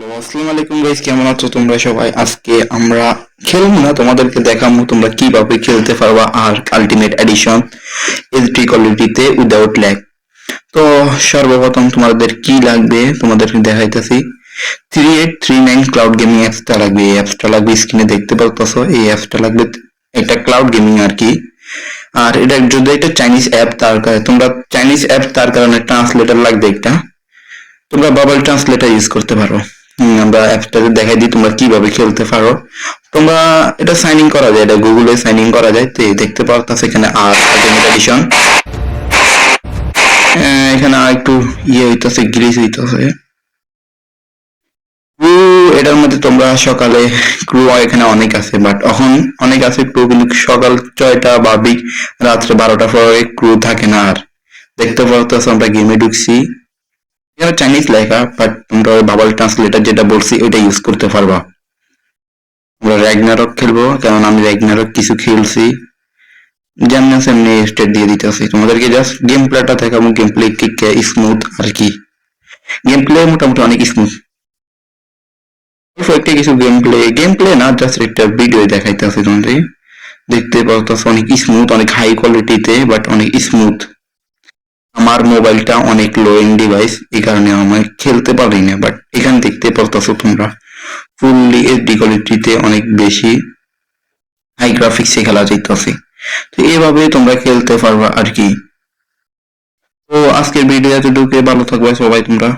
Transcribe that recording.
Hello, আসসালামু আলাইকুম guys, কেমন আছো তোমরা সবাই? আজকে আমরা খেলবো না, তোমাদেরকে দেখাবো তোমরা কিভাবে খেলতে পারবা আর আলটিমেট এডিশন এইচডি কোয়ালিটিতে উইদাউট ল্যাগ। তো সর্বপ্রথম তোমাদের কি লাগবে তোমাদেরকে দেখাইতেছি। 3839 ক্লাউড গেমিং অ্যাপসটা লাগবে। এই অ্যাপসটা লাগবে, স্ক্রিনে দেখতে পারতেছো এই অ্যাপসটা লাগবে। এটা ক্লাউড গেমিং আর কি। আর এটা যদি এটা চাইনিজ অ্যাপ, তার কারণে তোমরা চাইনিজ অ্যাপ, তার কারণে ট্রান্সলেটর লাগবে একটা। তোমরা বাবল ট্রান্সলেটর ইউজ করতে পারো। আমরা অ্যাপসটাতে দেখাই দিই তোমরা কিভাবে খেলতে পারো। তোমরা এটা সাইন ইন করা যায়, এটা গুগলে সাইন ইন করা যায়। তো দেখতে পারতাছ এখানে আর আলটিমেট এডিশন, এখানে আর একটু হইতাছে, গ্রিজ হইতাছে। ক্রু এটার মধ্যে তোমরা সকালে ক্রু এখানে অনেক আছে, বাট এখন অনেক আছে ক্রু, কিন্তু সকাল 6টা বা রাত্রে 12টার পরে ক্রু থাকে না। আর দেখতে পারতাছ আমরা গেমে ঢুকছি, এখানে চাইনিজ লেখা, বাট তোমরা বাবল ট্রান্সলেটর যেটা বলছি ওইটা ইউজ করতে পারবা। আমরা র্যাগনারক খেলবো, কারণ আমি র্যাগনারক কিছু খেলছি, যেমন সেমনি স্টেট দিয়ে দিতেছি তোমাদেরকে। জাস্ট গেম প্লেটা দেখাবো, গেম প্লে কি স্মুথ আর কি। গেম প্লে মোটামুটি অনেক স্মুথ। অল্প একটা কিছু গেম প্লে না, জাস্ট একটা ভিডিও দেখাইতেছি তোমাদের। দেখতে পাচ্ছ অনেক স্মুথ, অনেক হাই কোয়ালিটিতে, বাট অনেক স্মুথ। আমার মোবাইলটা অনেক লো এন্ড ডিভাইস, এই কারণে আমি খেলতে পারি না, বাট এখানে দেখতে পারতেছো তোমরা ফুললি এইচডি কোয়ালিটিতে অনেক বেশি হাই গ্রাফিক্সে খেলা যাইতেছে। তো এভাবে তোমরা খেলতে পারবা আর কি। তো আজকের ভিডিও এতটুকু, ভালো থাকবে সবাই তোমরা।